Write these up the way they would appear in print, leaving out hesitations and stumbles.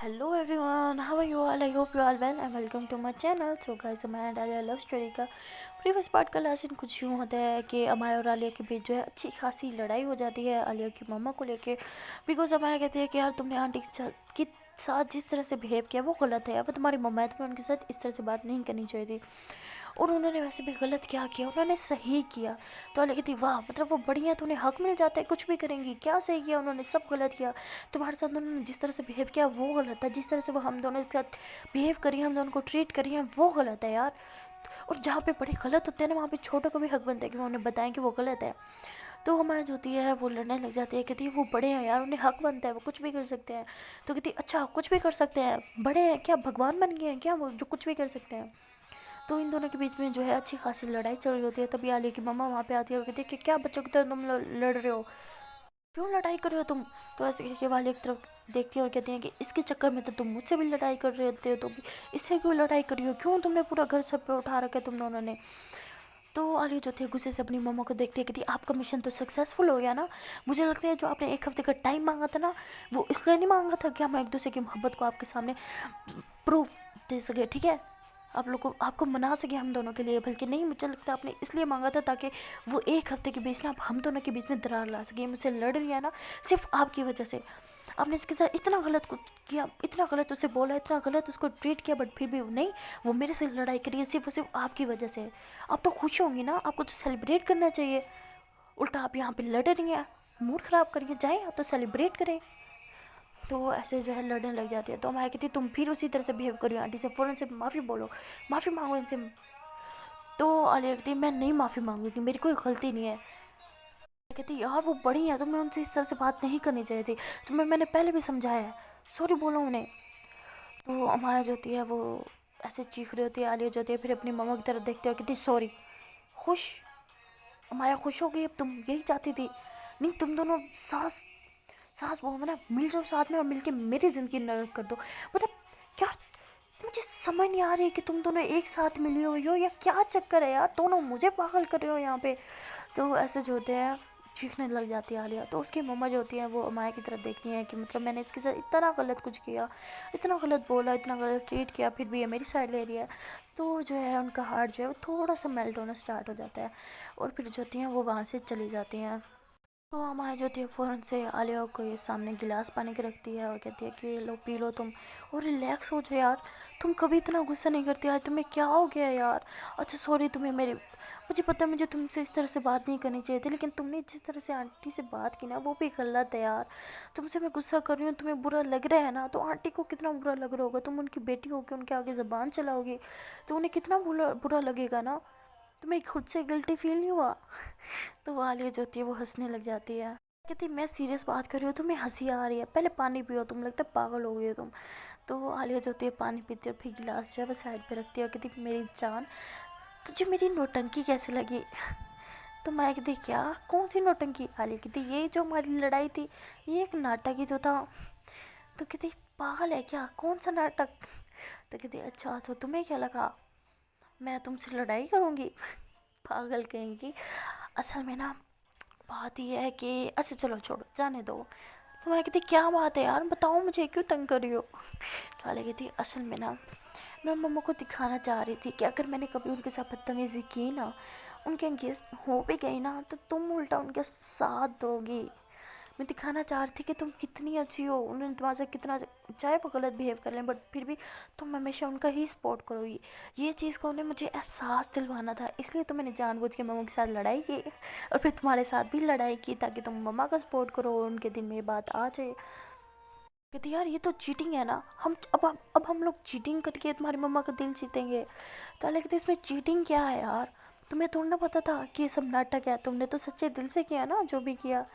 Hello everyone, how are you all? I hope you all well and welcome to my channel. So guys, हमारा डालिया love story का previous part का last कुछ यूँ होता है कि अमाया और आलिया के बीच जो है अच्छी खासी लड़ाई हो जाती है आलिया की मम्मा को लेके। बिकॉज अमाया कहती है कि यार तुमने आंटी के साथ जिस तरह से बिहेव किया वो गलत है, अब तुम्हारी मम्मा है, तुम्हें उनके साथ इस तरह से बात नहीं करनी चाहिए थी। और उन्होंने वैसे भी गलत क्या किया, उन्होंने सही किया। तो आलिया कहती वाह, मतलब वो बढ़िया, तो उन्हें हक मिल जाता है, कुछ भी करेंगी। क्या सही किया उन्होंने? सब गलत किया। तुम्हारे साथ उन्होंने जिस तरह से बिहेव किया वो गलत था, जिस तरह से वो हम दोनों के साथ बिहेव करी है, हम दोनों को ट्रीट करी है, वो गलत है यार। और जहाँ पे बड़े गलत होते हैं ना, वहाँ पे छोटों को भी हक बनता है कि वो उन्हें बताएं कि वो गलत है। तो हमारी जो होती है वो लड़ने लग जाती है, कहती है वो बड़े हैं यार, उन्हें हक बनता है, वो कुछ भी कर सकते हैं। तो कहती है अच्छा कुछ भी कर सकते हैं, बड़े हैं क्या, भगवान बन गए हैं क्या वो जो कुछ भी कर सकते हैं? तो इन दोनों के बीच में जो है अच्छी खासी लड़ाई चल रही होती है। तभी आलिया की मम्मा वहाँ पे आती है और कहती है कि क्या बच्चों की तरह तुम लड़ रहे हो, क्यों लड़ाई कर रहे हो तुम? तो ऐसे कह के वाली एक तरफ देखती है और कहती है कि इसके चक्कर में तो तुम मुझसे भी लड़ाई कर रहे होते हो, तो भी इससे क्यों लड़ाई करी हो, क्यों तुमने पूरा घर सब पे उठा रखा है तुम दोनों ने? तो आलिया जो थी गुस्से से अपनी मम्मा को देखती है, कहती आपका मिशन तो सक्सेसफुल हो गया ना। मुझे लगता है जो आपने 1 हफ्ते का टाइम मांगा था ना, वो इसलिए नहीं मांगा था कि हम एक दूसरे की मोहब्बत को आपके सामने प्रूफ दे सके, ठीक है, आप लोग को आपको मना सके हम दोनों के लिए, बल्कि नहीं, मुझे लगता है आपने इसलिए मांगा था ताकि वो 1 हफ्ते के बीच ना आप हम दोनों के बीच में दरार ला सके। मुझसे लड़ रही है ना सिर्फ आपकी वजह से। आपने इसके साथ इतना गलत कुछ किया, इतना गलत उसे बोला, इतना गलत उसको ट्रीट किया, बट फिर भी नहीं, वो मेरे से लड़ाई करी है सिर्फ और सिर्फ आपकी वजह से। आप तो खुश होंगी ना, आपको तो सेलिब्रेट करना चाहिए, उल्टा आप यहाँ पे लड़ रही हैं, मूड ख़राब करिए, जाए आप तो सेलिब्रेट करें। तो ऐसे जो है लड़ने लग जाती है। तो मैं कहती तुम फिर उसी तरह से बिहेव करियो आंटी से, फ़ौरन से माफ़ी बोलो, माफ़ी मांगो इनसे। तो आलिया कहती मैं नहीं माफ़ी मांगूंगी, मेरी कोई गलती नहीं है। कहती यार वो बड़ी है, तुम्हें उनसे इस तरह से बात नहीं करनी चाहिए थी, मैंने पहले भी समझाया है, सॉरी बोलो उन्हें। तो अमाया जो होती है वो ऐसे चीख रही होती है, आलिया जो होती है फिर अपनी मम्मा की तरफ देखती है और कहती सॉरी। खुश, अमाया खुश हो गई, अब तुम यही चाहती थी? नहीं, तुम दोनों सास सास बहू में ना मिल जाओ साथ में और मिलके मेरी ज़िंदगी नरक कर दो। मतलब यार, मुझे समझ नहीं आ रही कि तुम दोनों एक साथ मिली हुई हो या क्या चक्कर है यार, दोनों मुझे पागल कर रहे हो यहाँ पे। तो ऐसे जो होते हैं चीखने लग जाती है आलिया। तो उसकी मम्मा जो होती हैं वो अमाया की तरफ देखती हैं कि मतलब मैंने इसके साथ इतना गलत कुछ किया, इतना गलत बोला, इतना गलत ट्रीट किया, फिर भी ये मेरी साइड ले रही है। तो जो है उनका हार्ट जो है वो थोड़ा सा मेल्ट होना स्टार्ट हो जाता है और फिर जो होती हैं वो वहाँ से चली जाती हैं। तो हमारी जो थी फ़ौरन से आलिया को ये सामने गिलास पानी के रखती है और कहती है कि लो पी लो तुम और रिलैक्स हो जाओ यार, तुम कभी इतना गुस्सा नहीं करती, आज तुम्हें क्या हो गया यार? अच्छा सॉरी, तुम्हें मेरे, मुझे पता है मुझे तुमसे इस तरह से बात नहीं करनी चाहिए थी, लेकिन तुमने जिस तरह से आंटी से बात की ना वो भी गलत है यार। तुमसे मैं गुस्सा कर रही हूँ, तुम्हें बुरा लग रहा है ना, तो आंटी को कितना बुरा लग रहा होगा, तुम उनकी बेटी होगी, उनके आगे ज़बान चलाओगी तो उन्हें कितना बुरा बुरा लगेगा ना। तुम्हें खुद से गिल्टी फील नहीं हुआ? तो आलिया जो होती है वो हंसने लग जाती है, कहती मैं सीरियस बात कर रही हूँ, तुम्हें हंसी आ रही है, पहले पानी पियो, तुम लगता है पागल हो गई हो तुम। तो आलिया जो होती है पानी पीती है और फिर गिलास जो है वो साइड पे रखती है और कहती मेरी जान, तुझे मेरी नौटंकी कैसे लगी? तो मैं कहती क्या, कौन सी नौटंकी? आलिया कहती ये जो हमारी लड़ाई थी ये एक नाटक ही तो था। तो कहती पागल है क्या, कौन सा नाटक? तो कहती अच्छा तो तुम्हें क्या लगा मैं तुमसे लड़ाई करूँगी? पागल कहेंगी। असल में ना बात ये है कि अच्छा चलो छोड़ो, जाने दो। तो मैं कहती क्या बात है यार, बताओ मुझे, क्यों तंग कर रही हो? तो वाले कहती असल में ना मैं मम्मा को दिखाना चाह रही थी कि अगर मैंने कभी उनके साथ बदतमीज़ी की ना, उनके गेस्ट हो भी गई ना, तो तुम उल्टा उनके साथ दोगी। मैं दिखाना चाह रही थी कि तुम कितनी अच्छी हो, उन्होंने तुम्हारे से कितना, चाहे वो गलत बिहेव कर लें बट फिर भी तुम हमेशा उनका ही सपोर्ट करोगी। ये चीज़ का उन्हें मुझे एहसास दिलवाना था, इसलिए तो मैंने जानबूझ के मम्मा के साथ लड़ाई की और फिर तुम्हारे साथ भी लड़ाई की ताकि तुम मम्मा का सपोर्ट करो और उनके दिल में ये बात आ जाए। कहती यार ये तो चीटिंग है ना, हम अब हम लोग चीटिंग करके तुम्हारी मम्मा का दिल जीतेंगे? तो कहती इसमें चीटिंग क्या है यार, तुम्हें थोड़ा ना पता था कि ये सब नाटक है, तुमने तो सच्चे दिल से किया ना जो भी किया।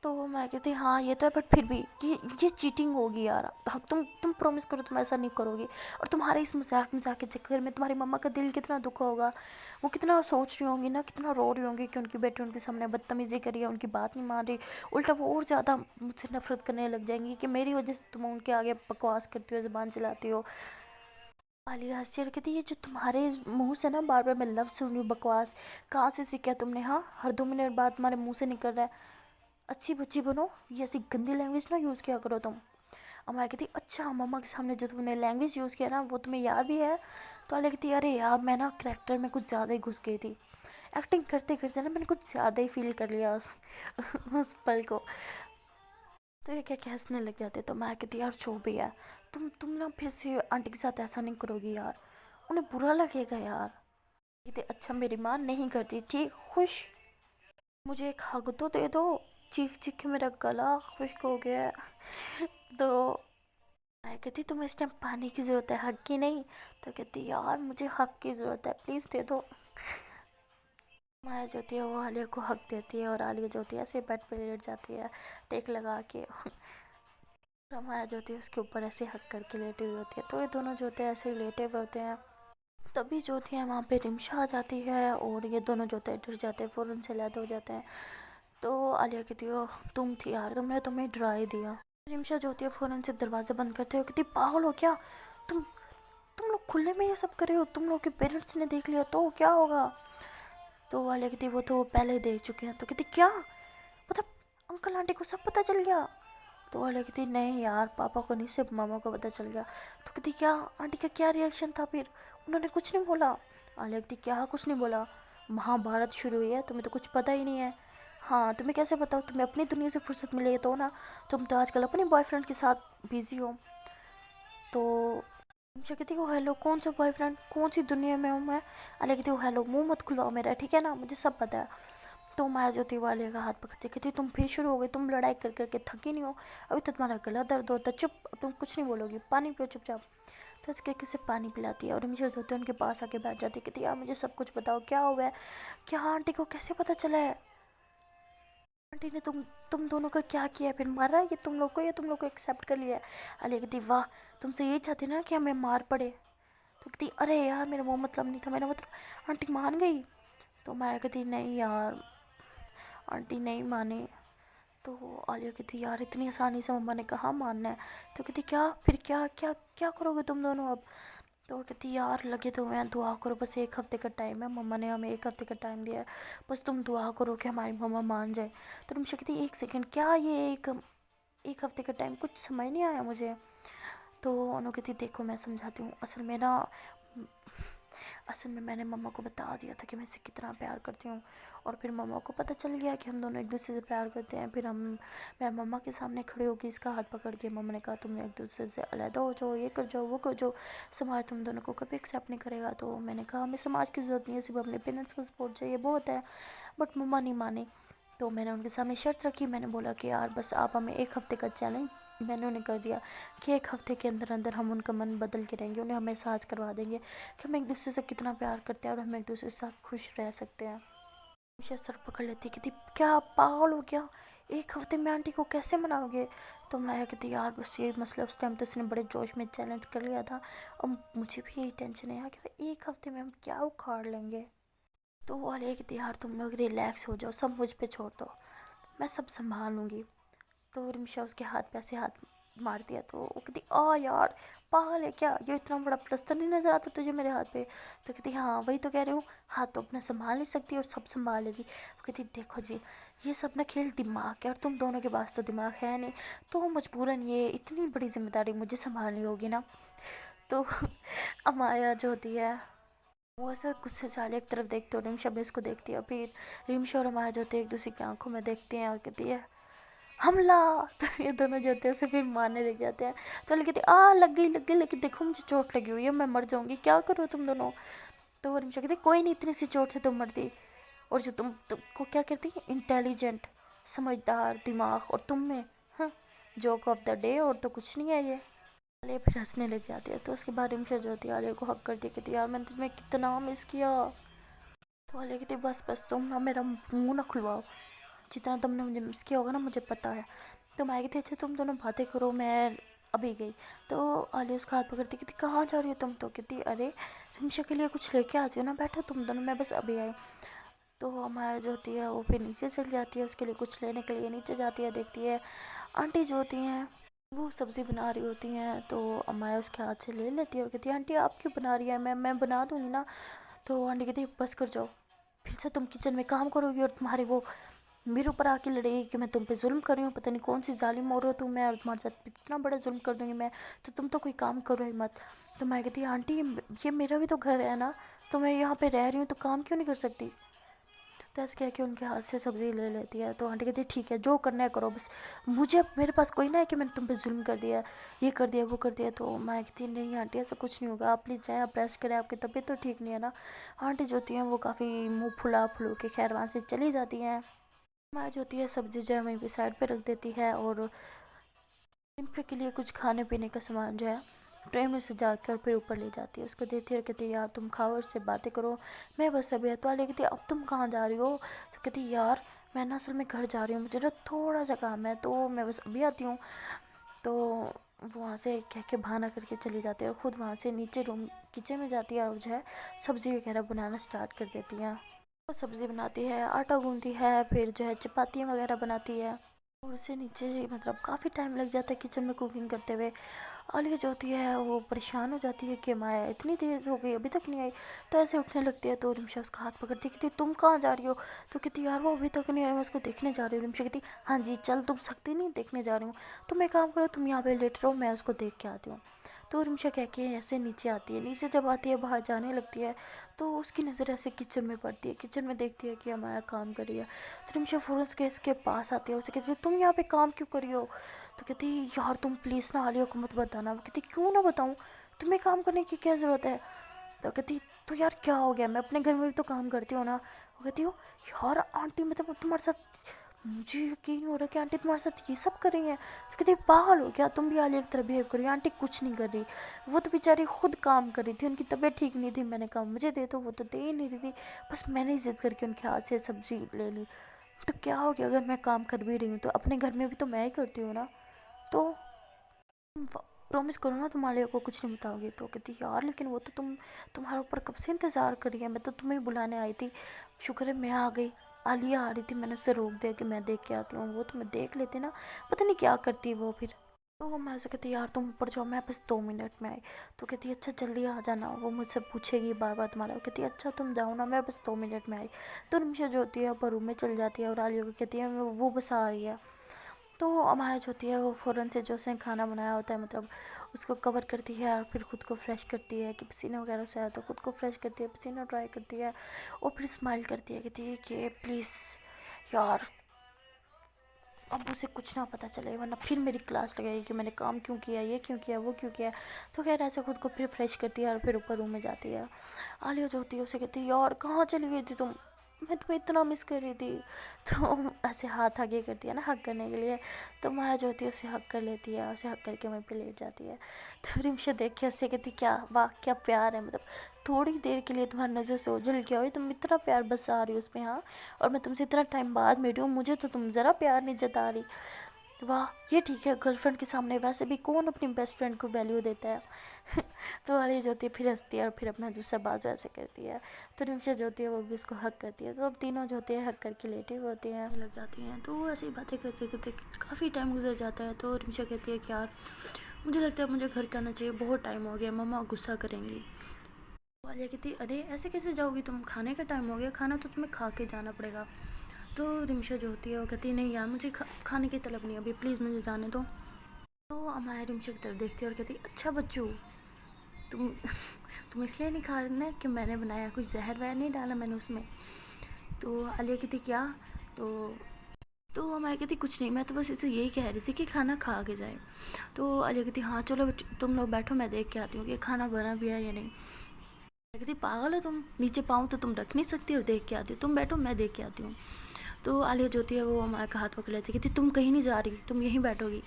तो मैं कहती हाँ ये तो है, बट फिर भी ये चीटिंग होगी यार, तुम प्रॉमिस करो तुम ऐसा नहीं करोगी। और तुम्हारे इस मजाक मजाक के चक्कर में तुम्हारी मम्मा का दिल कितना दुखा होगा, वो कितना सोच रही होंगी ना, कितना रो रही होंगी कि उनकी बेटी उनके सामने बदतमीज़ी करी है, उनकी बात नहीं मान रही, उल्टा वो और ज़्यादा मुझसे नफरत करने लग जाएंगी कि मेरी वजह से तुम उनके आगे बकवास करती हो, ज़बान चलाती हो। आलिया हंसी और कहती ये जो तुम्हारे मुंह से ना बार बार मैं लफ्ज़ सुन रही हूँ बकवास, कहाँ से सीखा तुमने? हाँ, हर 2 मिनट बाद तुम्हारे मुंह से निकल रहा है। अच्छी बच्ची बनो, ये ऐसी गंदी लैंग्वेज ना यूज़ किया करो तुम। अमाया कहती अच्छा मम्मा के सामने जो तुमने लैंग्वेज यूज़ किया ना वो तुम्हें याद भी है। तो आलिया कहती अरे यार मैं ना करेक्टर में कुछ ज़्यादा ही घुस गई थी, एक्टिंग करते करते ना मैंने कुछ ज़्यादा ही फील कर लिया उस पल को। तो ये क्या हंसने लग जाते। तो मैं कहती यार जो भी है, तुम ना फिर से आंटी के साथ ऐसा नहीं करोगी यार, उन्हें बुरा लगेगा यार। कहते अच्छा मेरी माँ नहीं करती, ठीक खुश, मुझे एक हग तो दे दो। चीख चीख के मेरा गला खुश्क हो गया है। तो मैं कहती तुम्हें इस टाइम पानी की ज़रूरत है, हग की नहीं। तो कहती यार मुझे हग की ज़रूरत है, प्लीज़ दे दो। माया जो होती है वो आलिया को हक देती है और आलिया जो होती है ऐसे बेड पे लेट जाती है टेक लगा के। और माया जो होती है उसके ऊपर ऐसे हक करके लेटी हुई होती है। तो ये दोनों जो होते हैं ऐसे लेटे हुए होते हैं। तभी जो होती है वहाँ पे रिमशा आ जाती है और ये दोनों जो होते हैं डर जाते हैं, फ़ौरन से अलग हो जाते हैं। तो आलिया कहती है तुम थी यार, तुमने तुम्हें डरा ही दिया। रिमशा जो होती है फ़ौरन से दरवाज़ा बंद करते हो, कहती पागल हो क्या तुम तुम लोग खुले में ये सब कर रहे हो, तुम लोग के पेरेंट्स ने देख लिया तो क्या होगा। तो वाले कहती वो तो पहले देख चुके हैं। तो कहती क्या मतलब अंकल आंटी को सब पता चल गया। तो वाले कहती नहीं यार पापा को नहीं, सिर्फ मामा को पता चल गया। तो कहती क्या आंटी का क्या रिएक्शन था फिर, उन्होंने कुछ नहीं बोला। आलिया कहती क्या कुछ नहीं बोला, महाभारत शुरू हुई है, तुम्हें तो कुछ पता ही नहीं है। हाँ तुम्हें कैसे बताओ, तुम्हें अपनी दुनिया से फुर्सत मिले तो ना, तुम तो आजकल अपने बॉयफ्रेंड के साथ बिजी हो। तो मुझे कहती वो हेलो कौन सा बॉयफ्रेंड, कौन सी दुनिया में हूँ मैं। आलिया कहती वो हेलो मुंह मत खुलवाओ मेरा, ठीक है ना, मुझे सब पता है। तो माया जो थी वो आलिया का हाथ पकड़ती कहती तुम फिर शुरू हो गई, तुम लड़ाई कर करके थकी नहीं हो, अभी तो तुम्हारा गला दर्द होता है, चुप तुम कुछ नहीं बोलोगी, पानी पियो चुपचाप। तो इसके उसे पानी पिलाती है और मुझे होते उनके पास आके बैठ जाती है। कहती यार मुझे सब कुछ बताओ क्या हुआ है, क्या आंटी को कैसे पता चला है, आंटी ने तुम दोनों का क्या किया है, फिर मारा है कि तुम लोग को, या तुम लोग को एक्सेप्ट कर लिया है। आलिया कहती वाह तुम तो यही चाहती ना कि हमें मार पड़े। तो कहती अरे यार मेरा वो मतलब नहीं था, मेरा मतलब आंटी मान गई। तो माया कहती नहीं यार आंटी नहीं माने। तो आलिया कहती यार इतनी आसानी से मम्मा ने कहा मानना है। तो कहती क्या फिर क्या क्या क्या करोगे तुम दोनों अब। तो वो कहती यार लगे तो मैं, दुआ करो, बस एक हफ़्ते का टाइम है, मम्मा ने हमें एक हफ़्ते का टाइम दिया है, बस तुम दुआ करो कि हमारी मम्मा मान जाए। तो तुम कहती एक सेकंड क्या ये एक हफ़्ते का टाइम, कुछ समझ नहीं आया मुझे। तो उन्होंने कहती देखो मैं समझाती हूँ, असल में मैंने मम्मा को बता दिया था कि मैं इसे कितना प्यार करती हूँ, और फिर मम्मा को पता चल गया कि हम दोनों एक दूसरे से प्यार करते हैं। फिर मैं मम्मा के सामने खड़ी होगी, इसका हाथ पकड़ के मम्मा ने कहा तुम एक दूसरे से अलग हो जाओ, ये कर जाओ वो कर जाओ, समाज तुम दोनों को कभी एक्सेप्ट नहीं करेगा। तो मैंने कहा हमें समाज की ज़रूरत नहीं है, सिर्फ अपने पेरेंट्स का सपोर्ट चाहिए, बहुत है। बट मम्मा नहीं मानी। तो मैंने उनके सामने शर्त रखी, मैंने बोला कि यार बस आप हमें एक हफ़्ते का चैलेंज, मैंने उन्हें कर दिया कि एक हफ़्ते के अंदर अंदर हम उनका मन बदल के रहेंगे, उन्हें हम एहसास करवा देंगे कि हम एक दूसरे से कितना प्यार करते हैं और हम एक दूसरे के साथ खुश रह सकते हैं। मुझे सर पकड़ लेती कहती क्या पागल हो क्या, एक हफ़्ते में आंटी को कैसे मनाओगे। तो मैं कहती यार बस ये मसला, उस टाइम तो उसने बड़े जोश में चैलेंज कर लिया था, अब मुझे भी यही टेंशन है यार कि एक हफ़्ते में हम क्या उखाड़ लेंगे। तो वो वाले कहती यार तुम लोग रिलैक्स हो जाओ, सब मुझ पे छोड़ दो, मैं सब संभाल लूँगी। तो रिमशा उसके हाथ पे ऐसे हाथ मार दिया। तो वो कहती आ यार पागल है क्या, ये इतना बड़ा प्लस्तर नहीं नज़र आता तुझे मेरे हाथ पे। तो कहती हाँ वही तो कह रही हूँ, हाथ तो अपना संभाल नहीं सकती और सब संभाल लेगी। वो कहती देखो जी ये सब ना खेल दिमाग है और तुम दोनों के पास तो दिमाग है नहीं, तो मजबूरन ये इतनी बड़ी जिम्मेदारी मुझे संभालनी होगी ना। तो अमाया जो होती है वो ऐसा गुस्से से आलिया एक तरफ देखते हो, रिमशा भी इसको देखती है। फिर रिमशा और अमाया जो होती है एक दूसरे की आंखों में देखती हैं और कहती है हमला। तो ये दोनों जो होते हैं उसे फिर मारने लग जाते हैं। तो वो कहती आ लग गई, लेकिन देखो मुझे चोट लगी हुई है, मैं मर जाऊंगी, क्या करो तुम दोनों। तो वो रिमशा कहती कोई नहीं, इतनी सी चोट से तुम मरती, और जो तुमको क्या कहती इंटेलिजेंट समझदार दिमाग, और तुम में हाँ जोक ऑफ द डे, और तो कुछ नहीं है ये। आलिया फिर हंसने लग जाती है। तो उसके बाद रिमशा जो होती है आलिया को हक करती है, कहती यार मैंने तुम्हें कितना मिस किया। तो आलिया कहती बस बस तुम ना मेरा मुंह ना खुलवाओ, जितना तुमने मुझे मिस किया होगा ना मुझे पता है। तो मैं कहती अच्छा तुम दोनों बातें करो, मैं अभी गई। तो आलिया उसका हाथ पकड़ती कहती कहाँ जा रही हो तुम। तो कहती अरे रिमशा के लिए कुछ लेके आ जाओ ना, बैठो तुम दोनों, मैं बस अभी आई। तो हमारा जो होती है वो फिर नीचे चल जाती है, उसके लिए कुछ लेने के लिए नीचे जाती है, देखती है आंटी जो होती हैं वो सब्ज़ी बना रही होती हैं। तो अमाया उसके हाथ से ले लेती है और कहती है आंटी आप क्यों बना रही है, मैं बना दूँगी ना। तो आंटी कहती है बस कर जाओ, फिर से तुम किचन में काम करोगी और तुम्हारी वो मेरे ऊपर आके लड़ेगी कि मैं तुम पे जुल्म कर रही हूँ, पता नहीं कौन सी जालिम औरत हूँ मैं, और तुम्हारे साथ इतना बड़ा जुल्म कर दूँगी मैं, तो तुम तो कोई काम करो ही मत। तो मैं कहती आंटी ये मेरा भी तो घर है ना, तो मैं यहाँ पे रह रही हूँ तो काम क्यों नहीं कर सकती। तो ऐसे कह के उनके हाथ से सब्ज़ी ले लेती है। तो आंटी कहती है ठीक है जो करना है करो, बस मुझे अब मेरे पास कोई ना है कि मैंने तुम पे जुल्म कर दिया, ये कर दिया वो कर दिया। तो मैं कहती नहीं आंटी ऐसा कुछ नहीं होगा, आप प्लीज़ जाएँ, आप रेस्ट करें, आपकी तबीयत तो ठीक नहीं है ना। आंटी जो होती हैं वो काफ़ी मुँह फुला फुलू के खैर वहाँ से चली जाती हैं। माँ जो होती है सब्ज़ी जो है वहीं पे साइड पे रख देती है, और पे के लिए कुछ खाने पीने का सामान जो है ट्रे में सजा कर फिर ऊपर ले जाती है, उसको देती है और कहती है यार तुम खाओ और इससे बातें करो, मैं बस अभी। तो आलिया कहती है अब तुम कहाँ जा रही हो। तो कहती यार मैं ना असल में घर जा रही हूँ, मुझे ना थोड़ा सा काम है, तो मैं बस अभी आती हूँ। तो वो वहाँ से कह के बहाना करके चली जाती है और ख़ुद वहाँ से नीचे रूम किचन में जाती है और जो है सब्ज़ी वगैरह बनाना स्टार्ट कर देती हैं। वो सब्ज़ी बनाती है, आटा गूँथती है, फिर जो है चपातियाँ वगैरह बनाती है, और उससे नीचे मतलब काफ़ी टाइम लग जाता है किचन में कुकिंग करते हुए। आलिया जो होती है वो परेशान हो जाती है कि माया इतनी देर हो गई अभी तक नहीं आई। तो ऐसे उठने लगती है तो रिमशा उसका हाथ पकड़ती है, कहती तुम कहाँ जा रही हो। तो कहती यार वो अभी तक नहीं आई, मैं उसको देखने जा रही हूँ। रिमशा कहती हाँ जी चल तुम सकती नहीं देखने जा रही हूँ, तो मैं काम करो तुम यहाँ पे लेट रहो, मैं उसको देख के आती हूँ। तो रिमशा कह के ऐसे नीचे आती है, नीचे जब आती है बाहर जाने लगती है तो उसकी नज़र ऐसे किचन में पड़ती है, किचन में देखती है कि अमाया काम कर रही है। तो रिमशा फ़ौरन उसके इसके पास आती है और उसे कहती है तुम यहाँ पे काम क्यों कर रही हो। तो कहती यार तुम प्लीज़ ना आलिया को मत बताना। वो कहती क्यों ना बताऊँ, तुम्हें काम करने की क्या ज़रूरत है। तो कहती तो यार क्या हो गया, मैं अपने घर में भी तो काम करती हूँ ना। वो कहती हो यार आंटी मतलब तुम्हारे साथ, मुझे यकीन हो रहा है कि आंटी तुम्हारे साथ ये सब कर रही हैं। तो कहती पागल हो क्या, तुम भी आलिया की तरह बिहेव कर रही हो। आंटी कुछ नहीं कर रही, वो तो बेचारी खुद काम कर रही थी, उनकी तबीयत ठीक नहीं थी, मैंने कहा मुझे दे दो, वो तो दे ही नहीं रही थी, बस मैंने ही जिद करके उनके हाथ से सब्ज़ी ले ली। तो क्या हो गया अगर मैं काम कर भी रही हूँ तो अपने घर में भी तो मैं ही करती हूँ ना। तो प्रॉमिस करो ना तुम आलिया को कुछ नहीं बताओगी। तो कहती यार लेकिन वो तो तुम्हारे ऊपर कब से इंतज़ार कर रही है, मैं तो तुम्हें बुलाने आई थी, शुक्र है मैं आ गई। आलिया आ रही थी, मैंने उसे रोक दिया कि मैं देख के आती हूँ, वो तुम्हें देख लेते ना, पता नहीं क्या करती वो फिर। तो मैं उसे कहती यार तुम ऊपर जाओ, मैं बस 2 मिनट में आई। तो कहती अच्छा जल्दी आ जाना, वो मुझसे पूछेगी बार बार तुम्हारा। वो कहती अच्छा तुम जाओ ना, मैं बस 2 मिनट में आई। तो निमिषा जो होती है ऊपर रूम में चल जाती है और आलिया को कहती है वो बस आ रही है। तो अमाया जो होती है वो फ़ौरन से जो उसने खाना बनाया होता है मतलब उसको कवर करती है और फिर ख़ुद को फ्रेश करती है कि पसीना वगैरह से आया तो ख़ुद को फ्रेश करती है, पसीना ड्राई करती है और फिर स्माइल करती है, कहती है कि प्लीज़ यार अब उसे कुछ ना पता चले वरना फिर मेरी क्लास लगेगी कि मैंने काम क्यों किया, ये क्यों किया, वो क्यों किया। तो खैर ऐसे ख़ुद को फिर फ्रेश करती है और फिर ऊपर रूम में जाती है। आलिया जो होती है उसे कहती है यार कहाँ चली गई थी तुम, मैं तुम्हें इतना मिस कर रही थी। तो ऐसे हाथ आगे करती है ना हक करने के लिए, तो माया जो होती है उसे हक कर लेती है, उसे हक करके वहीं पे लेट जाती है। तो रिमशा देख के उससे कहती क्या वाह क्या प्यार है, मतलब थोड़ी देर के लिए तुम्हारी नज़र से ओझल गया हो, तुम इतना प्यार बसा रही हो उसमें, हाँ, और मैं तुमसे इतना टाइम बाद मिली हूँ, मुझे तो तुम ज़रा प्यार नहीं जता रही। वाह ये ठीक है, गर्लफ्रेंड के सामने वैसे भी कौन अपनी बेस्ट फ्रेंड को वैल्यू देता है। तो वाली जो होती है फिर हंसती है और फिर अपना दूसरा बाजू ऐसे करती है। तो निमिषा जो होती है वो भी उसको हक करती है। तो अब तीनों जो होते हैं हक करके लेटे हुए होते हैं, लग जाती हैं। तो वो ऐसी बातें करते करते काफ़ी टाइम गुजर जाता है। तो निमिषा कहती है कि यार मुझे लगता है मुझे घर जाना चाहिए, बहुत टाइम हो गया, मम्मा गुस्सा करेंगी। वालिया कहती अरे ऐसे कैसे जाओगी तुम, खाने का टाइम हो गया, खाना तो तुम्हें खा के जाना पड़ेगा। तो रिमशा जो होती है वो कहती है नहीं यार मुझे खाने की तलब नहीं अभी, प्लीज़ मुझे जाने दो। तो अमाया रिमशा की तरफ देखती है और कहती अच्छा बच्चू तुम तुम इसलिए नहीं खा रहे ना कि मैंने बनाया, कोई जहर वहर नहीं डाला मैंने उसमें। तो आलिया कहती क्या। तो अमाया कहती कुछ नहीं, मैं तो बस इसे यही कह रही थी कि खाना खा के जाए। तो आलिया कहती हाँ चलो तुम लोग बैठो, मैं देख के आती हूँ कि खाना बना भी है या नहीं। कहती पागल हो तुम, नीचे पाऊँ तो तुम रख नहीं सकती और देख के आती हो, तुम बैठो मैं देख के आती हूँ। तो आलिया जो होती है वो हमारे का हाथ पकड़ लेती है, कहती तुम कहीं नहीं जा रही, तुम यहीं बैठोगी।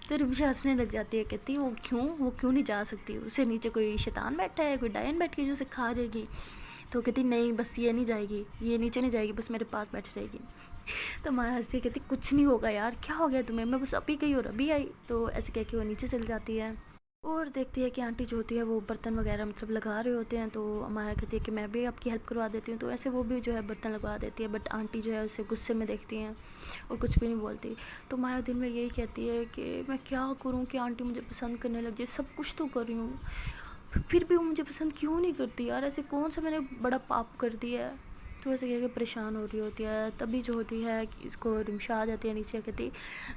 तो रिमशा हंसने लग जाती है, कहती वो क्यों नहीं जा सकती, उसे नीचे कोई शैतान बैठा है, कोई डायन बैठ के जो उसे खा जाएगी। तो कहती नहीं बस ये नहीं जाएगी, ये नीचे नहीं जाएगी, बस मेरे पास बैठी रहेगी। तो माया हंसती है, कहती कुछ नहीं होगा यार, क्या हो गया तुम्हें, मैं बस अभी गई और अभी आई। तो ऐसे कह के वो नीचे चल जाती है और देखती है कि आंटी जो होती है वो बर्तन वगैरह मतलब लगा रहे होते हैं। तो माया कहती है कि मैं भी आपकी हेल्प करवा देती हूँ। तो ऐसे वो भी जो है बर्तन लगवा देती है, बट आंटी जो है उसे गुस्से में देखती हैं और कुछ भी नहीं बोलती। तो माया दिन में यही कहती है कि मैं क्या करूँ कि आंटी मुझे पसंद करने लग जाए, सब कुछ तो कर रही हूँ फिर भी वो मुझे पसंद क्यों नहीं करती यार, ऐसे कौन सा मैंने बड़ा पाप कर दिया है। تو ویسے کہہ کے پریشان ہو رہی ہوتی ہے. تبھی جو ہوتی ہے کہ اس کو رمشا آ جاتی ہے نیچے, کہتی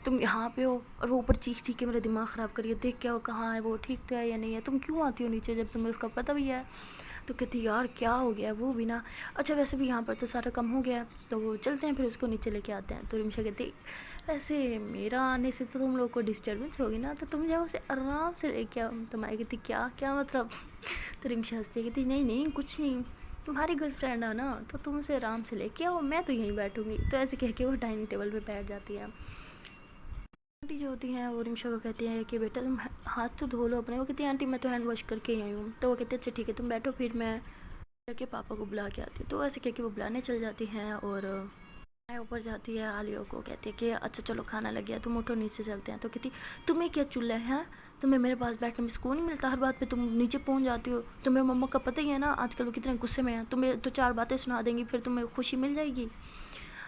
تم یہاں پہ ہو, اور وہ اوپر چیخ کے میرا دماغ خراب کریے, دیکھ کیا ہو کہاں ہے وہ, ٹھیک تو ہے یا نہیں ہے, تم کیوں آتی ہو نیچے جب تمہیں اس کا پتہ بھی ہے. تو کہتی یار کیا ہو گیا ہے وہ بھی نا, اچھا ویسے بھی یہاں پر تو سارا کم ہو گیا ہے, تو وہ چلتے ہیں پھر اس کو نیچے لے کے آتے ہیں. تو رمشا کہتی ویسے میرا آنے سے تو تم لوگ کو ڈسٹربنس ہوگی نا, تو تم جاؤ اسے آرام سے لے کے آؤ. تو مایا کہتی کیا مطلب. تو رمشا ہنستی کہتی نہیں کچھ نہیں, تمہاری گرل فرینڈ ہے نا, تو تم اسے آرام سے لے کے آؤ, میں تو یہیں بیٹھوں گی. تو ایسے کہہ کے وہ ڈائننگ ٹیبل پہ بیٹھ جاتی ہے. آنٹی جو ہوتی ہیں وہ رمشا کو کہتی ہیں کہ بیٹا تم ہاتھ تو دھو لو اپنے. وہ کہتی ہے آنٹی میں تو ہینڈ واش کر کے ہی آئی ہوں. تو وہ کہتے ہیں اچھا ٹھیک ہے تم بیٹھو, پھر میں کہ پاپا کو بلا کے آتی ہوں. تو ایسے کہہ کے وہ بلانے چل جاتی ہیں, اور اوپر جاتی ہے عالیہ کو کہتی ہے کہ اچھا چلو کھانا لگ گیا, تم اٹھو نیچے چلتے ہیں. تو کہتی تمہیں کیا چل ہے, تمہیں میرے پاس بیٹھنے میں سکون نہیں ملتا, ہر بات پہ تم نیچے پہنچ جاتی ہو. تمہیں مما کا پتہ ہی ہے نا آج کل وہ کتنے غصے میں ہیں, تمہیں تو 4 باتیں سنا دیں گی پھر تمہیں خوشی مل جائے گی.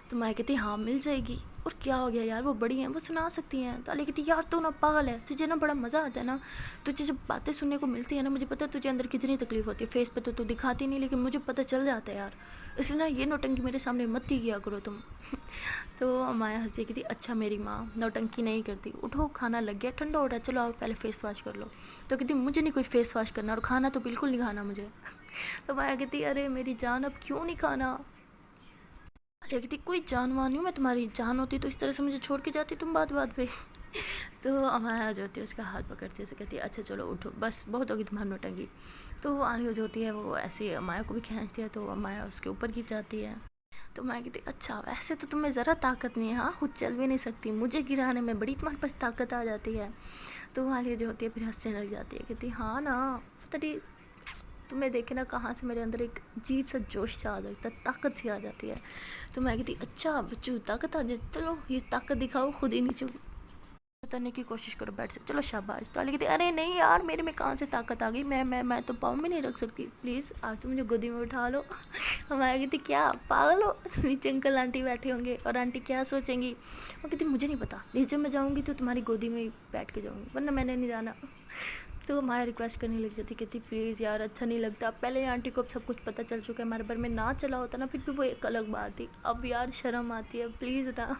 تو میں کہتی ہاں مل جائے گی, اور کیا ہو گیا یار, وہ بڑی ہیں وہ سنا سکتی ہیں. تو علی کہتی یار تو نا پاگل ہے, تجھے نا بڑا مزہ آتا ہے نا, تجھے جب باتیں سننے کو ملتی ہے نا, مجھے پتہ ہے تجھے اندر کتنی تکلیف ہوتی ہے, فیس پہ تو دکھاتی نہیں لیکن مجھے پتہ چل جاتا ہے یار, اس لیے نا یہ نوٹنکی میرے سامنے مت ہی کیا کرو تم. تو مایا ہنسی کہتی اچھا میری ماں نوٹنکی نہیں کرتی, اٹھو کھانا لگ گیا ٹھنڈا ہو رہا ہے, چلو آؤ پہلے فیس واش کر لو. تو کہتی مجھے نہیں کوئی فیس واش کرنا, اور کھانا تو بالکل نہیں کھانا مجھے. تو مایا کہتی ارے میری جان اب کیوں نہیں کھانا. کہتی کوئی جان مان نہیں ہوں میں, تمہاری جان ہوتی تو اس طرح سے مجھے چھوڑ کے جاتی تم بات پہ. تو مایا جو ہوتی ہے اس کا ہاتھ پکڑتی ہے, اسے کہتی ہے اچھا چلو اٹھو, بس بہت ہوگی تمہاری نوٹنکی. تو وہ عالیہ جو ہوتی ہے وہ ایسی مایا کو بھی کھینچتی ہے, تو مایا اس کے اوپر گر جاتی ہے. تو میں کہتی اچھا ویسے تو تمہیں ذرا طاقت نہیں ہے, ہاں خود چل بھی نہیں سکتی, مجھے گرانے میں بڑی تمہارے پاس طاقت آ جاتی ہے. تو عالیہ جو ہوتی ہے پھر ہنسنے لگ جاتی ہے, کہتی ہاں نا پتہ نہیں تمہیں دیکھے نا کہاں سے میرے اندر ایک عجیب سا جوش سا آ جاتا ہے, طاقت سی آ جاتی ہے. تو میں کہتی اچھا بچو طاقت آ جائے, چلو یہ طاقت دکھاؤ, خود ہی نیچے اترنے کی کوشش کرو بیٹھ سے, چلو شاباش. تو علی کہتی ارے نہیں یار میرے میں کہاں سے طاقت آ گئی, میں تو پاؤں میں نہیں رکھ سکتی, پلیز آج تو مجھے گودی میں اٹھا لو. ہمارا کہتی کیا پاگل ہو, نیچے انکل آنٹی بیٹھے ہوں گے اور آنٹی کیا سوچیں گی. وہ کہتی مجھے نہیں پتا, نیچے میں جاؤں گی تو تمہاری گودی میں ہی بیٹھ کے جاؤں گی, ورنہ میں نے نہیں جانا. تو مایا ریکویسٹ کرنے لگ جاتی, کہتی پلیز یار اچھا نہیں لگتا, پہلے آنٹی کو اب سب کچھ پتہ چل چکا ہے, ہمارے بارے میں نہ چلا ہوتا نا پھر بھی وہ ایک الگ بات تھی, اب یار شرم آتی ہے پلیز نا.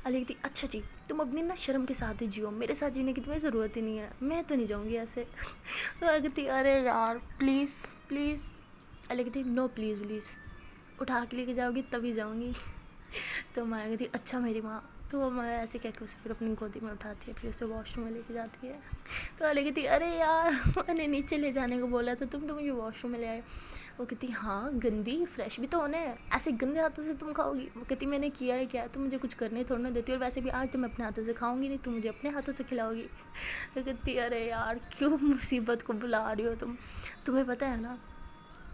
علی کہتی اچھا جی تم اپنی نا شرم کے ساتھ ہی جیو, میرے ساتھ جینے کی تمہیں ضرورت ہی نہیں ہے, میں تو نہیں جاؤں گی ایسے. تو میں کہتی ارے یار پلیز. علی کہتی نو پلیز, اٹھا کے لے کے جاؤ گی تبھی جاؤں گی. تو مایا کہتی اچھا میری ماں. تو مایا ایسے کہہ کے اسے پھر اپنی گودی میں اٹھاتی ہے, پھر اسے واش روم میں لے کے جاتی ہے. تو علی کہتی ارے یار میں نے نیچے لے جانے کو بولا تھا, تم تو مجھے واش روم میں لے آئے. وہ کہتی ہاں گندی, فریش بھی تو ہونا ہے, ایسے گندے ہاتھوں سے تم کھاؤ گی. وہ کہتی میں نے کیا ہے کیا, تم مجھے کچھ کرنے تھوڑنا دیتی, اور ویسے بھی آج تو میں اپنے ہاتھوں سے کھاؤں گی نہیں, تم مجھے اپنے ہاتھوں سے کھلاؤ گی. تو کہتی ارے یار کیوں مصیبت کو بلا رہی ہو تمہیں پتہ ہے نا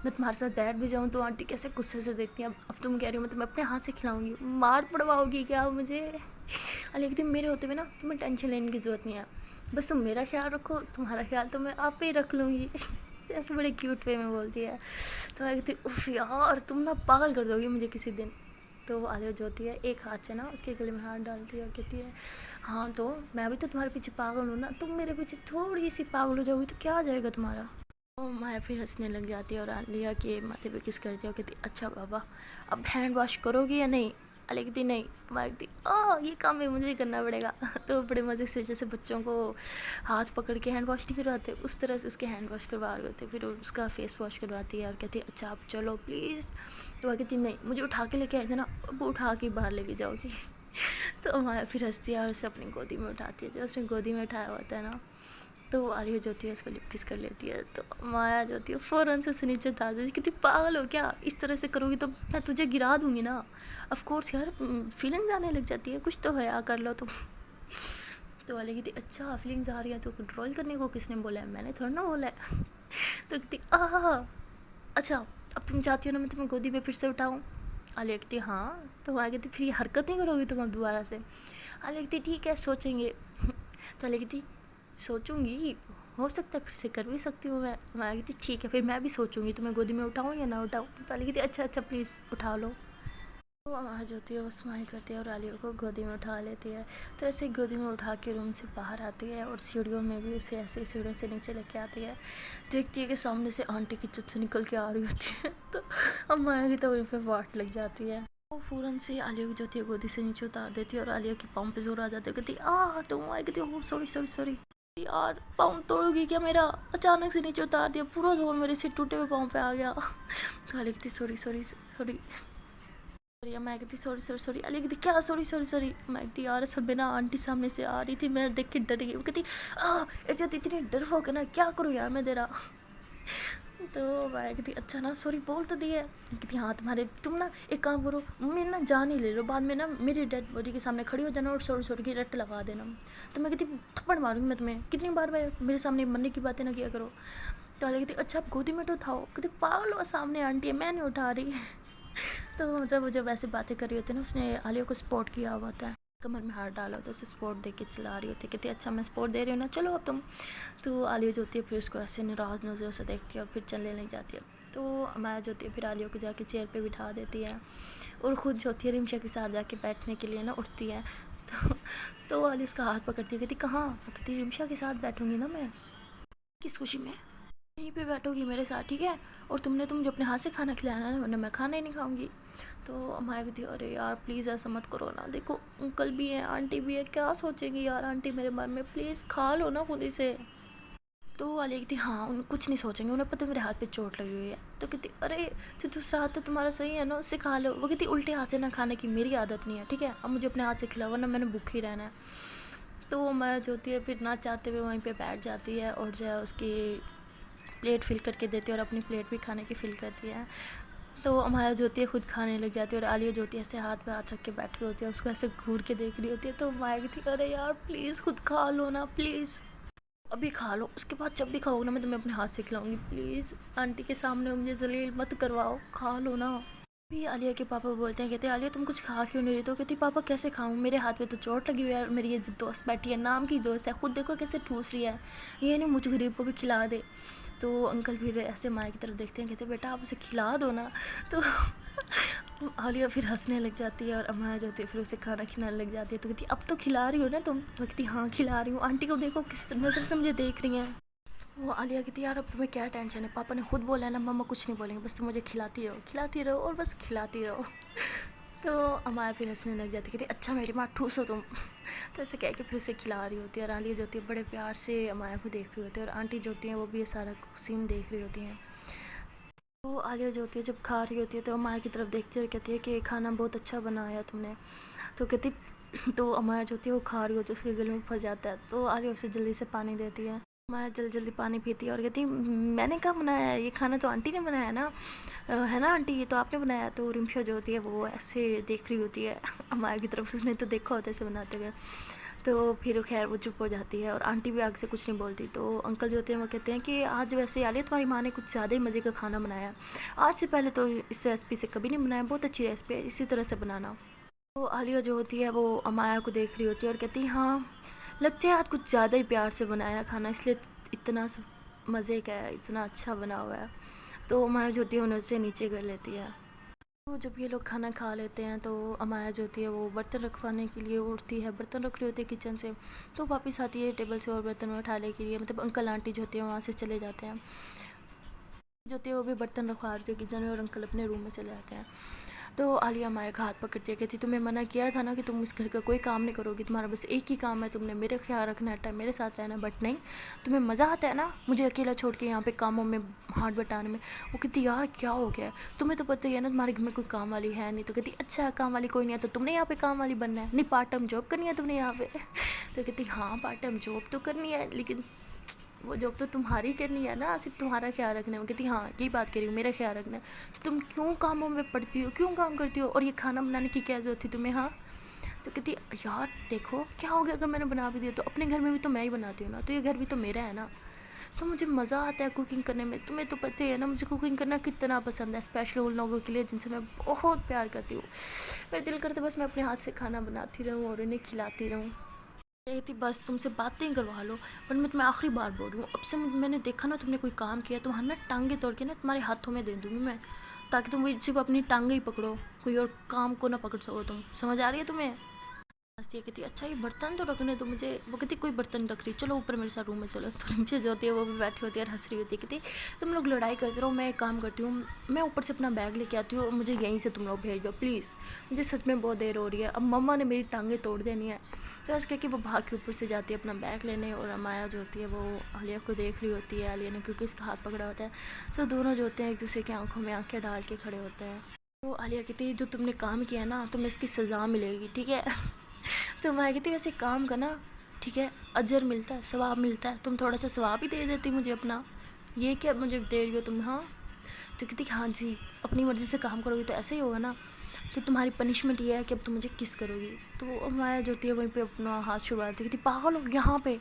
میں تمہارے ساتھ بیٹھ بھی جاؤں تو آنٹی کیسے غصے سے دیکھتی ہیں, اب تم کہہ رہی ہو میں تمہیں اپنے ہاتھ سے کھلاؤں گی, مار پڑواؤ گی کیا مجھے. لیکن میرے ہوتے ہوئے نا تمہیں ٹینشن لینے کی ضرورت نہیں ہے, بس تم میرا خیال رکھو, تمہارا خیال تو میں آپ پہ ہی رکھ لوں گی. ایسے بڑے کیوٹ وے میں بولتی ہے. تو میں کہتی اف یار تم نا پاگل کر دو گی مجھے کسی دن. تو عالیہ جو ہوتی ہے ایک ہاتھ سے نا اس کے گلے میں ہاتھ ڈالتی ہے اور کہتی ہے ہاں تو میں بھی تو تمہارے پیچھے پاگل ہوں نا, تم میرے پیچھے تھوڑی سی پاگل ہو جاؤ گی تو کیا آ جائے گا تمہارا. مایا پھر ہنسنے لگ جاتی ہے اور عالیہ کے ماتھے پہ کس کرتی ہے اور کہتی اچھا بابا اب ہینڈ واش کرو گی یا نہیں. عالیہ کہتی نہیں. مایا کہتی یہ کام بھی مجھے ہی کرنا پڑے گا. تو بڑے مزے سے جیسے بچوں کو ہاتھ پکڑ کے ہینڈ واش نہیں کرواتے اس طرح سے اس کے ہینڈ واش کروا رہے ہوتے, پھر اس کا فیس واش کرواتی ہے اور کہتی ہے اچھا اب چلو پلیز. تو وہ کہتی نہیں مجھے اٹھا کے لے کے آئے تھے نا, اب اٹھا کے باہر لے کے جاؤ گی. تو مایا پھر ہنستی ہے اور اسے اپنی گودی میں اٹھاتی ہے, جو اس نے گودی میں اٹھایا ہوتا ہے نا. تو عالیہ جو ہوتی ہے اس کو لپ کس کر لیتی ہے. تو مایا جو ہوتی ہے فوراً سے نیچے اتار دیتی ہے, کہتی پاگل ہو کیا, اس طرح سے کرو گی تو میں تجھے گرا دوں گی نا. آف کورس یار فیلنگز آنے لگ جاتی ہے, کچھ تو حیا کر لو تم. تو عالیہ کہتی اچھا فیلنگز آ رہی ہیں تو کنٹرول کرنے کو کس نے بولا ہے, میں نے تھوڑا نا بولا ہے. تو کہتی اچھا اب تم چاہتی ہو نا میں تمہیں گودی میں پھر سے اٹھاؤں. عالیہ کہتی ہاں. تو مایا کہتی پھر یہ حرکت نہیں کرو گی تم اب دوبارہ سے. عالیہ کہتی ٹھیک ہے سوچیں گے. تو عالیہ کہتی سوچوں گی, ہو سکتا ہے پھر سے کر بھی سکتی ہوں میں. مایا کہتی ٹھیک ہے پھر میں بھی سوچوں گی تمہیں گودی میں اٹھاؤں یا نہ اٹھاؤں. تو عالیہ کہتی اچھا پلیز اٹھا لو. وہ آواز ہوتی ہے، وہ اسمائل کرتی ہے اور عالیہ کو گودی میں اٹھا لیتی ہے. تو ایسے ہی گودی میں اٹھا کے روم سے باہر آتی ہے اور سیڑھیوں میں بھی اسے ایسے ہی سیڑھیوں سے نیچے لے کے آتی ہے. دیکھتی ہے کہ سامنے سے آنٹی کی چت سے نکل کے آ رہی ہوتی ہے. تو امایا کی تو وہیں پہ واٹ لگ جاتی ہے. وہ فوراً سے عالیہ کو جو ہوتی ہے گودی سے نیچے اتار دیتی ہے اور عالیہ کی پاؤں پہ زور آ جاتی ہے. کہتی تم آئے. کہتی سوری سوری سوری یار، پاؤں توڑو گی کیا میرا؟ اچانک سے نیچے اتار دیا، پورا زور میرے سے ٹوٹے ہوئے پاؤں پہ آ گیا. تو عالیہ کہتی سوری سوری سوری. میں کہتی سوری سوری سوری. علی کہتی کیا سوری سوری سوری؟ میں کہتی یار اصل میں نا آنٹی سامنے سے آ رہی تھی، میں دیکھ کے ڈر گئی. وہ کہتی ایک اتنی ڈر ہو کے نا کیا کروں یار میں تیرا. تو میں کہتی اچھا نا سوری بول تو دی ہے. کہتی ہاں تم نا ایک کام کرو، میری نا جان ہی لے لو، بعد میں نا میری ڈیڈ باڈی کے سامنے کھڑی ہو جانا اور سوری سوری کی رٹ لگا دینا. تو میں کہتی تھپڑ ماروں گی میں تمہیں، کتنی بار میرے سامنے مرنے کی باتیں نہ کیا کرو. تو علی کہتی اچھا آپ گودی میں تو اٹھاؤ. کہتی پاگل ہو، سامنے آنٹی ہے، میں نہیں اٹھا رہی. تو جب ویسے باتیں کر رہی ہوتی ہے نا، اس نے عالیہ کو سپورٹ کیا ہوا ہوتا ہے، کمر میں ہاتھ ڈالا ہوتا ہے، اسے سپورٹ دے کے چلا رہی ہوتی ہے. کہتی اچھا میں سپورٹ دے رہی ہوں نا، چلو اب تم. تو عالیہ جو ہوتی ہے پھر اس کو ایسے ناراض نظروں سے دیکھتی ہے اور پھر چلنے لگ جاتی ہے. تو امایا جو ہوتی ہے پھر عالیہ کو جا کے چیئر پہ بٹھا دیتی ہے اور خود جو ہوتی ہے رمشا کے ساتھ جا کے بیٹھنے کے لیے نا اٹھتی ہے. تو عالیہ اس کا ہاتھ پکڑتی ہے. کہتی کہاں؟ کہتی رمشا کے ساتھ بیٹھوں گی نا میں. کس خوشی میں؟ یہیں پہ بیٹھو گی میرے ساتھ، ٹھیک ہے؟ اور تم نے مجھے اپنے ہاتھ سے کھانا کھلانا ہے، ورنہ میں کھانا ہی نہیں کھاؤں گی. تو امایا کہتی ارے یار پلیز ایسا مت کرو نا، دیکھو انکل بھی ہیں آنٹی بھی ہے، کیا سوچے گی یار آنٹی میرے بارے میں، پلیز کھا لو نا خود ہی سے. تو عالیہ کہتی ہاں کچھ نہیں سوچیں گے، انہیں پتہ میرے ہاتھ پہ چوٹ لگی ہوئی ہے. تو کہتی ارے تو دوسرا ہاتھ تو تمہارا صحیح ہے نا، اس سے کھا لو. وہ کہتی الٹے ہاتھ سے نہ کھانے کی میری عادت نہیں ہے، ٹھیک ہے؟ اب مجھے اپنے ہاتھ سے کھلاؤ ورنہ میں نے بھوکھی رہنا ہے. تو وہ امایا جو ہوتی ہے پھر نہ چاہتے ہوئے وہیں پہ بیٹھ جاتی ہے اور جو ہے اس کی پلیٹ فل کر کے دیتی ہے اور اپنی پلیٹ بھی کھانے کی فل کرتی ہے. تو امایا جو ہوتی ہے خود کھانے لگ جاتی ہے اور عالیہ جو ہوتی ہے ایسے ہاتھ پہ ہاتھ رکھ کے بیٹھی ہوتی ہے، اس کو ایسے گھور کے دیکھ رہی ہوتی ہے. تو امایا کہتی ارے یار پلیز خود کھا لو نا، پلیز ابھی کھا لو، اس کے بعد جب بھی کھاؤ نا میں تمہیں اپنے ہاتھ سے کھلاؤں گی، پلیز آنٹی کے سامنے مجھے ذلیل مت کرواؤ، کھا لو نا. بھی عالیہ کے پاپا بولتے ہیں، کہتے ہیں عالیہ تم کچھ کھا کیوں نہیں رہی؟ تو کہتی پاپا کیسے کھاؤں، میرے ہاتھ پہ تو چوٹ لگی ہوئی ہے اور میری یہ جو دوست بیٹھی ہے نام کی دوست ہے، خود دیکھو کیسے ٹھوس رہی ہے، یہ نہیں مجھ غریب کو بھی کھلا دے. تو انکل پھر ایسے مائیں کی طرف دیکھتے ہیں، کہتے ہیں بیٹا آپ اسے کھلا دو نا. تو عالیہ پھر ہنسنے لگ جاتی ہے اور امایا جو ہوتی ہے پھر اسے کھانا کھلانے لگ جاتی ہے. تو کہتی اب تو کھلا رہی ہو نا تم؟ وہ کہتی ہاں کھلا رہی ہوں، آنٹی کو دیکھو کس نظر سے مجھے دیکھ رہی ہیں. وہ عالیہ کہتی یار اب تمہیں کیا ٹینشن ہے، پاپا نے خود بولا ہے نا مما کچھ نہیں بولیں گے، بس تم مجھے کھلاتی رہو اور بس کھلاتی رہو. تو امایا پھر ہنسنے لگ جاتی ہے، کہتی اچھا میری ماں ٹھوس ہو تم. تو ایسے کہہ کے پھر اسے کھلا رہی ہوتی ہے اور عالیہ جو ہوتی ہے بڑے پیار سے امایا کو دیکھ رہی ہوتی ہے اور آنٹی جو ہوتی ہیں وہ بھی یہ سارا سین دیکھ رہی ہوتی ہیں. تو عالیہ جو ہوتی ہے جب کھا رہی ہوتی ہے تو امایا کی طرف دیکھتی ہے اور کہتی ہے کہ کھانا بہت اچھا بنایا تم نے. تو کہتی تو امایا جو ہوتی ہے وہ کھا رہی ہوتی ہے، اس کے گلے میں پھنس جاتا ہے. تو عالیہ اسے جلدی سے پانی دیتی ہے. امایا جلدی پانی پیتی ہے اور کہتی میں نے کہاں بنایا ہے یہ کھانا، تو آنٹی نے بنایا نا، ہے نا آنٹی یہ تو آپ نے بنایا. تو رمشا جو ہوتی ہے وہ ایسے دیکھ رہی ہوتی ہے امایا کی طرف، اس نے تو دیکھا ہوتا ہے اسے بناتے ہوئے. تو پھر خیر وہ چپ ہو جاتی ہے اور آنٹی بھی آگے سے کچھ نہیں بولتی. تو انکل جو ہوتے ہیں وہ کہتے ہیں کہ آج ویسے عالیہ تمہاری ماں نے کچھ زیادہ ہی مزے کا کھانا بنایا، آج سے پہلے تو اس ریسپی سے کبھی نہیں بنایا، بہت اچھی ریسپی ہے، اسی طرح سے بنانا. تو عالیہ جو ہوتی ہے وہ امایا کو دیکھ رہی ہوتی ہے اور کہتی ہاں لگتا ہے آج کچھ زیادہ ہی پیار سے بنایا کھانا، اس لیے اتنا مزے کا ہے، اتنا اچھا بنا ہوا ہے. تو امایا جو ہوتی ہے وہ نظریں نیچے کر لیتی ہے. تو جب یہ لوگ کھانا کھا لیتے ہیں تو امایا جو ہوتی ہے وہ برتن رکھوانے کے لیے اٹھتی ہے، برتن رکھ رہی ہوتی ہے کچن سے. تو واپس آتی ہے ٹیبل سے اور برتن اٹھانے کے لیے، مطلب انکل آنٹی جو ہوتے ہیں وہاں سے چلے جاتے ہیں، جو ہوتی ہے وہ بھی برتن رکھوا رہی ہوتی ہے کچن میں اور انکل اپنے روم میں چلے جاتے ہیں. تو عالیہ امایا کا ہاتھ پکڑتی ہے، کہتی تمہیں منع کیا تھا نا کہ تم اس گھر کا کوئی کام نہیں کرو گی، تمہارا بس ایک ہی کام ہے، تم نے میرے خیال رکھنا ہے، میرے ساتھ رہنا، بٹ نہیں تمہیں مزہ آتا ہے نا مجھے اکیلا چھوڑ کے یہاں پہ کاموں میں ہاتھ بٹانے میں. وہ کہتی یار کیا ہو گیا ہے، تمہیں تو پتہ ہی ہے نا تمہارے گھر میں کوئی کام والی ہے نہیں. تو کہتی اچھا کام والی کوئی نہیں ہے تو تم نے یہاں پہ کام والی بننا ہے، نہیں پارٹ ٹائم جاب کرنی ہے تم نے یہاں پہ. تو کہتی ہاں پارٹ ٹائم جاب تو کرنی ہے لیکن وہ جاب تو تمہاری کرنی ہے نا، صرف تمہارا خیال رکھنا ہے. وہ کہتی ہاں یہی بات کر رہی ہوں، میرا خیال رکھنا ہے. تو تم کیوں کاموں میں پڑتی ہو، کیوں کام کرتی ہو، اور یہ کھانا بنانے کی کیا ضرورت تھی تمہیں؟ ہاں تو کہتی یار دیکھو کیا ہو گیا اگر میں نے بنا بھی دیا تو، اپنے گھر میں بھی تو میں ہی بناتی ہوں نا، تو یہ گھر بھی تو میرا ہے نا، تو مجھے مزہ آتا ہے کوکنگ کرنے میں. تمہیں تو پتہ ہی ہے نا مجھے کوکنگ کرنا کتنا پسند ہے، اسپیشلی ان لوگوں کے لیے جن سے میں بہت پیار کرتی ہوں. میرا دل کرتا ہے بس میں اپنے ہاتھ سے کھانا بناتی رہوں اور انہیں کھلاتی رہوں. کہتی بس تم سے باتیں کروا لو، پر میں تمہیں آخری بار بول رہی ہوں اب سے میں نے دیکھا نا تم نے کوئی کام کیا تو نا ٹانگیں توڑ کے نا تمہارے ہاتھوں میں دے دوں گی میں. ताकि तुम सिर्फ अपनी टांगे ही पकड़ो, कोई और काम को ना पकड़ सको तुम। समझ आ रही है तुम्हें? हंसती है, कहती अच्छा ये बर्तन तो रखने तो मुझे। वो कहती कोई बर्तन रख रही, चलो ऊपर मेरे साथ रूम में चलो। तो नीचे जो होती है वो भी बैठी होती है और हंस रही होती है। कहती तुम लोग लड़ाई करते रहो, मैं एक काम करती हूँ, मैं ऊपर से अपना बैग लेके आती हूँ और मुझे यहीं से तुम लोग भेज दो प्लीज़, मुझे सच में बहुत देर हो रही है, अब मम्मा ने मेरी टांगें तोड़ देनी है। तो ऐसे कह के वो भाग के ऊपर से जाती है अपना बैग लेने। और अमाया जो होती है वो आलिया को देख रही होती है, आलिया ने क्योंकि इसका हाथ पकड़ा होता है। तो दोनों जो होते हैं एक दूसरे की आंखों में आंखें डाल के खड़े होते हैं। तो आलिया कहती है जो तुमने काम किया ना तुम्हें इसकी सज़ा मिलेगी, ठीक है। तो मैं कहती वैसे काम करना, ठीक है, अजर मिलता है, सवाब मिलता है, तुम थोड़ा सा सवाब ही दे देती मुझे अपना, ये क्या मुझे दे रही हो तुम? हाँ। तो कहती हाँ जी, अपनी मर्ज़ी से काम करोगी तो ऐसे ही होगा ना, कि तुम्हारी पनिशमेंट ये है कि अब तुम मुझे किस करोगी। तो मैं जो होती है वहीं पे अपना हाथ छुड़वाती, कहती पागल हो, यहाँ पे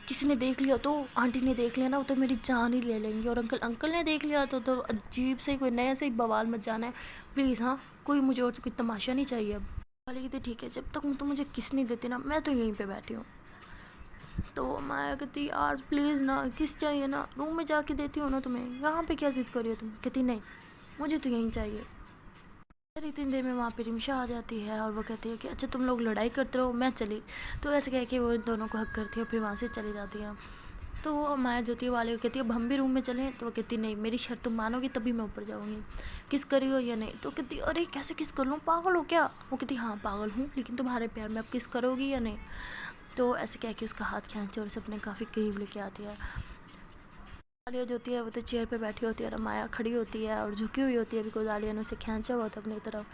किसी ने देख लिया तो, आंटी ने देख लिया ना वो तो मेरी जान ही ले लेंगी, और अंकल ने देख लिया तो अजीब से कोई नया से ही बवाल मच जाना है, प्लीज़। हाँ, कोई मुझे और कोई तमाशा नहीं चाहिए अब। वाली कहती ठीक है, जब तक तुम मुझे किस नहीं देती ना मैं तो यहीं पे बैठी हूँ। तो माया कहती यार प्लीज़ ना, किस चाहिए ना, रूम में जाके देती हो ना तुम्हें, यहाँ पे क्या जिद कर रही हो तुम? कहती नहीं मुझे तो यहीं चाहिए। फिर इतनी देर में वहाँ पे रिमशा आ जाती है और वो कहती है कि अच्छा तुम लोग लड़ाई करते रहो, मैं चली। तो ऐसे कह के वो दोनों को हक करती है और फिर वहाँ से चली जाती हैं। तो माया ज्योति वाले को कहती है अब हम भी रूम में चलें। तो वो कहती नहीं, मेरी शर्त तुम मानोगी तभी मैं ऊपर जाऊँगी, किस करी हो या नहीं। तो कहती अरे कैसे किस कर लूँ, पागल हो क्या? वो कहती हाँ पागल हूँ, लेकिन तुम्हारे प्यार में अब किस करोगी या नहीं। तो ऐसे कह के उसका हाथ खींचती है और उसे अपने काफ़ी करीब लेके आती है। आलिया जो होती है वो तो चेयर पे बैठी होती है और माया खड़ी होती है और झुकी हुई होती है, बिकॉज आलिया ने उसे खींचा हुआ था अपनी तरफ।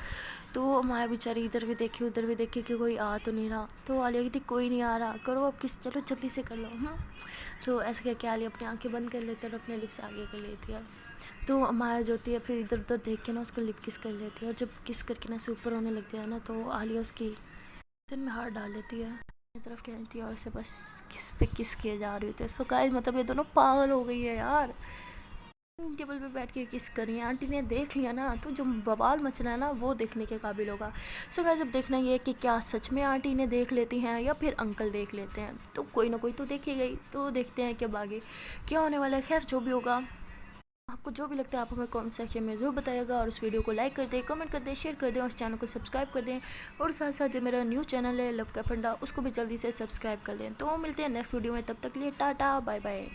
तो माया बेचारी इधर भी देखी उधर भी देखी कि कोई आ तो नहीं रहा। तो आलिया कहती कोई नहीं आ रहा, करो अब किस, चलो जल्दी से कर लो। तो ऐसे कह के आलिया अपनी आंखें बंद कर लेती है और अपने लिप्स आगे कर लेती है। तो माया जो होती है फिर इधर उधर देख के ना उसको लिप किस कर लेती है, और जब किस करके ना से ऊपर होने लगती है ना तो आलिया उसकी दिन में हाथ डाल लेती है अपनी तरफ खींचती है और उसे बस किस पे किस किए जा रही होती है। सो गाइस मतलब ये दोनों पागल हो गई है यार, टेबल पे बैठ के किस करी है। आंटी ने देख लिया ना तो जो बवाल मचना है ना वो देखने के काबिल होगा। सो गाइस अब देखना ये कि क्या सच में आंटी ने देख लेती हैं या फिर अंकल देख लेते हैं, तो कोई ना कोई तो देखी गई। तो देखते हैं कि अब आगे क्या होने वाला है। खैर जो भी होगा, आपको जो भी लगता है आप हमें कमेंट सेक्शन में ज़रूर बताइएगा, और इस वीडियो को लाइक कर दें, कमेंट कर दें, शेयर कर दें और इस चैनल को सब्सक्राइब कर दें। और साथ साथ जो मेरा न्यू चैनल है लव का फंडा उसको भी जल्दी से सब्सक्राइब कर दें। तो मिलते हैं नेक्स्ट वीडियो में, तब तक के लिए टाटा बाय बाय।